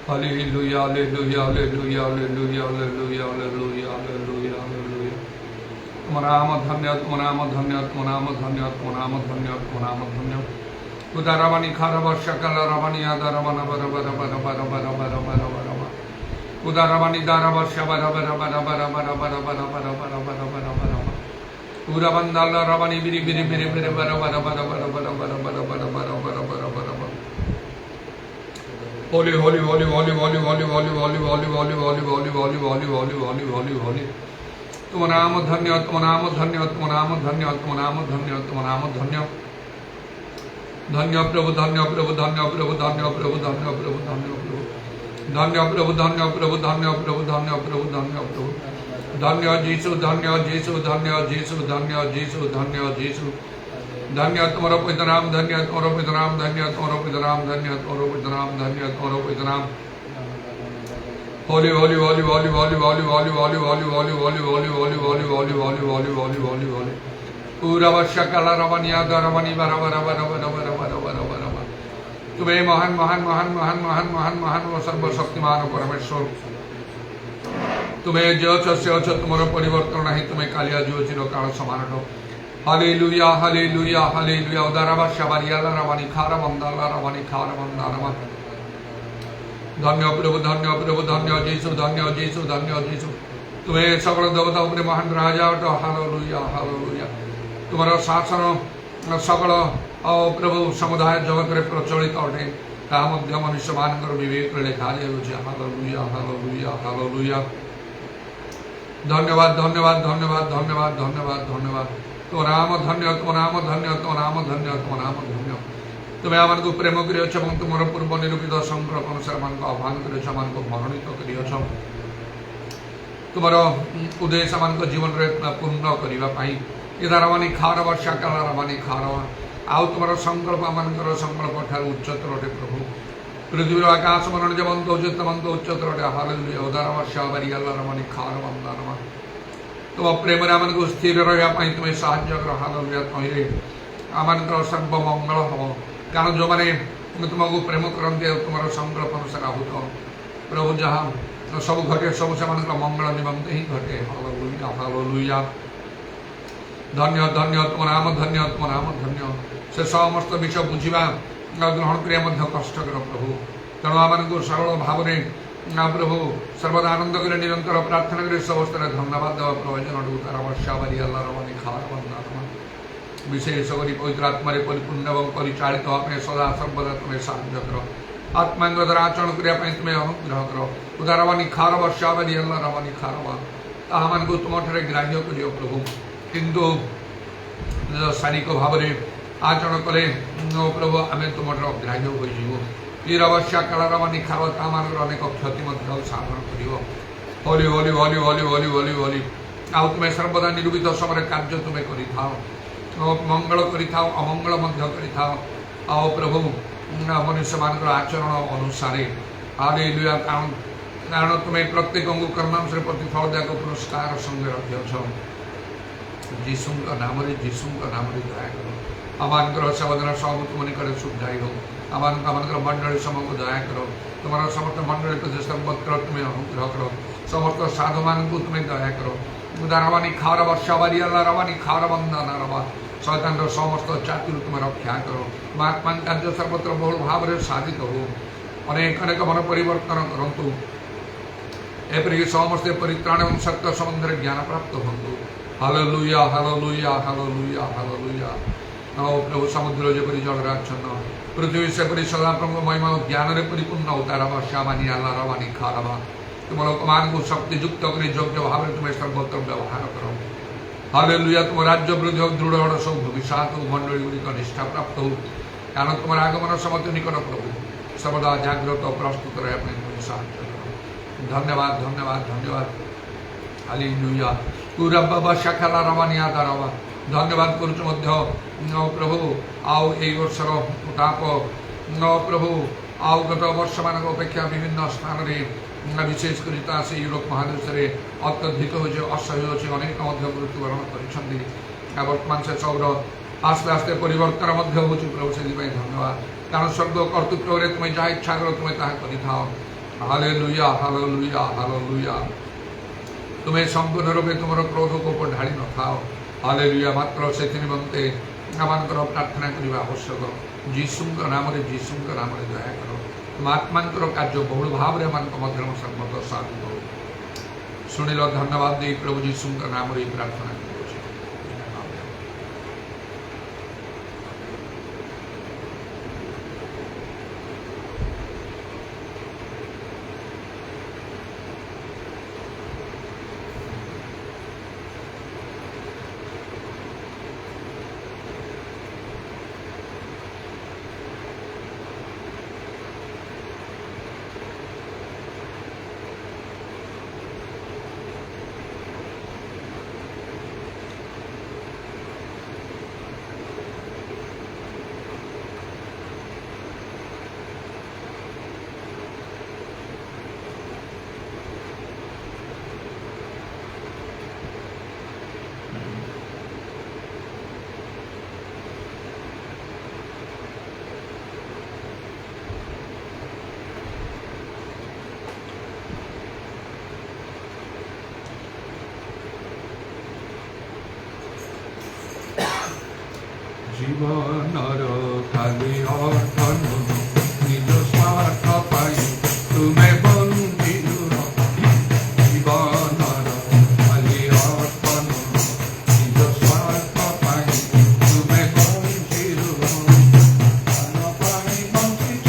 Hallelujah, hallelujah, hallelujah, hallelujah, hallelujah, hallelujah, hallelujah, hallelujah. Tumanam dhanya, tumanam dhanya, tumanam dhanya, tumanam dhanya, tumanam dhanya. Udaravani kharava shakala ravani adaravana bara bara bara bara bara bara bara bara. Udaravani darava shabara bara bara bara bara bara bara bara bara bara bara bara. Uravandala ravani biri biri biri biri bara bara bara bara bara bara bara bara bara bara bara bara bara. Holy, holy, holy, holy, holy, holy, holy, holy, holy, holy, holy, holy, holy, holy, holy, holy, holy, holy. तुम नाम धन्य, तुम नाम धन्य, तुम नाम धन्य, तुम नाम धन्य, तुम नाम धन्य. धन्य प्रभु, धन्य प्रभु, धन्य प्रभु, धन्य प्रभु, धन्य प्रभु, धन्य प्रभु. धन्य प्रभु, धन्य प्रभु, धन्य प्रभु, धन्य प्रभु, धन्य प्रभु. धन्य जीसु, धन्य जीसु, धन्य जीसु, धन्य जीसु, धन्य जीसु. धन्य तुम्हारा पिता नाम, धन्य तुम्हारा पिता नाम, धन्य तुम्हारा पिता नाम, धन्य तुम्हारा पिता नाम, धन्य तुम्हारा पिता नाम. Holy, holy, holy, holy, holy, holy, holy, holy, holy, holy, holy, holy, holy, holy, holy, holy, holy, holy, holy, holy. पूरा वर्षकाल रवनिया दरवनी बरा बरा बरा बरा बरा बरा बरा बरा बरा. तुम्हें महान महान महान महान महान महान महान व सर्वशक्तिमान परमेश्वर. तुम्हें जो छ तुम्हारा परिवर्तन नहीं, तुम्हें कालिया जो चिरो काल समान हो. Hallelujah hallelujah hallelujah. उदारवा शबरियाला रवनी खारा बंदाला रवनी खारा बंदाला. धन्य प्रभु, धन्य प्रभु, धन्य जीसु, धन्य जीसु, धन्य जीसु. तुम्हें सकल देवता उपरे महान राजा अट. Hallelujah hallelujah. तुम्हारा शासन सकल प्रभु समुदाय जगत रे प्रचलित अटे. ताहा मध्य मनुष्य मानकर विवेक लेखा जाउछि. Hallelujah hallelujah hallelujah. धन्यवाद धन्यवाद धन्यवाद धन्यवाद धन्यवाद धन्यवाद. तो नाम धन्य, तो नाम धन्य, तो नाम धन्य, तो नाम धन्य. तुम्हें आमको प्रेम कर तुम पूर्व निरूपित संकल्प अनुसार आह्वान कर मनोनीत कर तुम उद्देश्य मान जीवन में पूर्ण करने इधारवानी खार वर्षा काल रवानी खार आउ तुम संकल्प मान संकल्प ठार उच्चतर अटे प्रभु. पृथ्वी आकाश मन जमंत उच्चतमंत उच्चतर अटे. हालेलुया. उदार वर्षा बरियाला रवानी खार वंदना. तुम प्रेम आमको स्थिर रहा तुम्हें साहय कर. हालेलुया. तैरे आम सर्वमंगल हम कारण जो मैंने तुमको प्रेम करते तुम संकल्प अनुसार आहूत प्रभु जहाँ सब घटे सब से मंगल निमंत ही घटे. Hallelujah hallelujah. धन्य धन्य तुम नाम धन्य, तुम नाम धन्य. से समस्त विषय बुझा ग्रहण करने कष्टकर प्रभु. तेणु आम सरल भाव में प्रभु सर्वदा आनंद कर निरंतर प्रार्थना कर समस्त धन्यवाद देवा प्रयोजन तार वर्षा बारियाला रवनी खार बंदा. विशेष कर पवित्र आत्मा परिपूर्ण और परिचालित होने सदा सर्वदा तुम्हें साहाय्य कर. आत्मांग द्वारा आचरण करने तुम्हें अनुग्रह कर. उदारवानी खार वर्षा बारियाला रवनी खार ताहा तुम ठारे ग्राह्य कर प्रभु. किंतु शारीरिक भाव में आचरण कले प्रभु आम तुम ग्राह्य हो. वर्षा काल रवनी खार तामान अनेक क्षति साधन कर. होली होली होली होली होली होली होली. आउ तुम्हें सर्वदा निरूपित समय कार्य तुम्हें कर मंगल करिथाओ अमंगल करिथाओ. आओ प्रभु मनुष्य मान आचरण अनुसार. हालेलुया. कारण तुम्हें प्रत्येक कर्मांश प्रतिफल दायक पुरस्कार संगे रखिछ. जीशु नाम जीशु नाम दया कर. आमान सेवदन सब तुम निकट सुधाई हो. आमान मंडली समूह को दया कर. तुम्हारा समस्त मंडली प्रति सर्वत्र तुम्हें अनुग्रह कर. समस्त साधु मान को तुम्हें दया कर. उदारवानी खार वर्षा बारियाला रवानी खार बंदना रवा. शैतान समस्त चातुर तुम रक्षा कर. महात्मा कार्य सर्वत्र बहुल भाव में साधित हो. अनेक अनेक मन परिवर्तन करूँ. एपरिक समस्ते परित्राण और सत्य संबंध ज्ञान प्राप्त हूँ. Hallelujah hallelujah hallelujah hallelujah. नमो प्रभु समुद्र जपरी जल आच्छन्न पृथ्वी से परि सदा प्रभु महिमा ज्ञान परिपूर्ण अवतार वर्षा बारियाला रवानी खार. तुम लोग मान को शक्तियुक्त कर योग्य भाव में तुम्हें सर्वत्र व्यवहार करो. हालेलुया. तुम राज्य वृद्धि और दृढ़ सब भविष्यत मंडली गुड़िक निष्ठा प्राप्त हो. कारण तुम आगमन समस्त निकट प्रभु सर्वदा जागृत प्रस्तुत रहे तुम्हें साहाय्य करो. धन्यवाद धन्यवाद धन्यवाद. हालेलुया. पूरा वर्षा काल रवानी आदारवा. धन्यवाद करुच प्रभु. आओ यही वर्षर ताप प्रभु आउ गत वर्ष मान अपेक्षा विभिन्न स्थान में विशेषकर से यूरोप महादेश में अत्यधिक हो असह्य अच्छे अनेक मृत्युवरण कर बर्तमान से सब आस्ते आस्ते परिवर्तन हो प्रभु से धन्यवाद. कारण स्वर्ग कर्तृत्व तुम्हें जहाँ इच्छा करो तुम्हें ताहा कर ହାଲେଲୁୟା ହାଲେଲୁୟା ହାଲେଲୁୟା। ତୁମେ ସମ୍ପୂର୍ଣ୍ଣ ରୂପେ ତୁମର କ୍ରୋଧକୁ ଢାଳି ନଥାଅ। ହାଲେଲୁୟା। ମାତ୍ର ସେଥି ନିମନ୍ତେ ଆମମାନଙ୍କର ପ୍ରାର୍ଥନା କରିବା ଆବଶ୍ୟକ। ଯୀଶୁଙ୍କ ନାମରେ ଦୟା କର। ତୁମ ଆତ୍ମାଙ୍କର କାର୍ଯ୍ୟ ବହୁଳ ଭାବରେ ଏମାନଙ୍କ ମଧ୍ୟରେ ସର୍ବତ ସାଧୁ କରୁ। ଶୁଣିଲ, ଧନ୍ୟବାଦ ଦେଇ ପ୍ରଭୁ ଯୀଶୁଙ୍କ ନାମରେ ଏହି ପ୍ରାର୍ଥନା କରୁଛି। জীবনর খালি অর্থ নিজ স্বার্থ পাই তুমে বন্দিল। জীবনর খালি অর্থ নিজ স্বার্থ পাই তুমে বন্দিল। পাই বঞ্চিত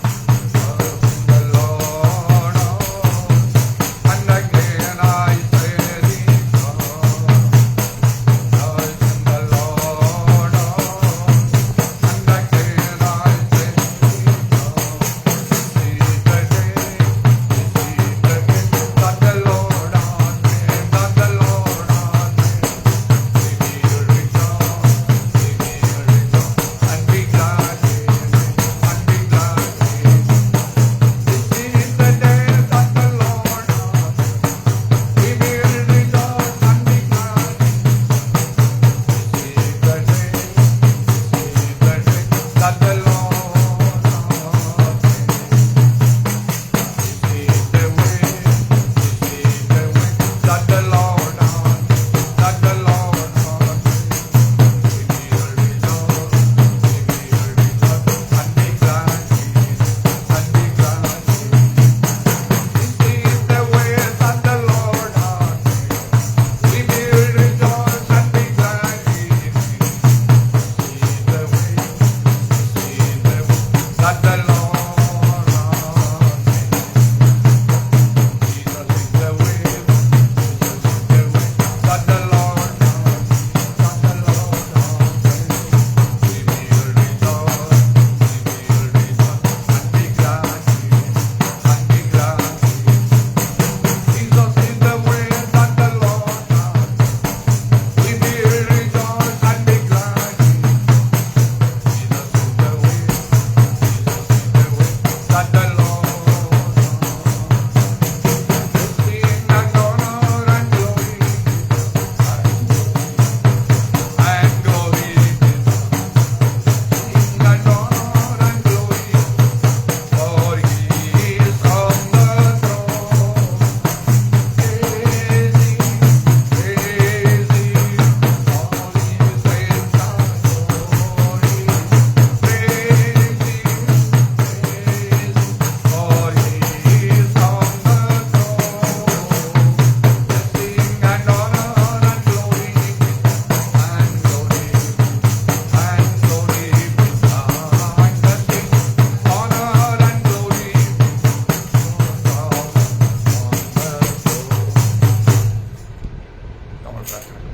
আমার প্রার্থনা।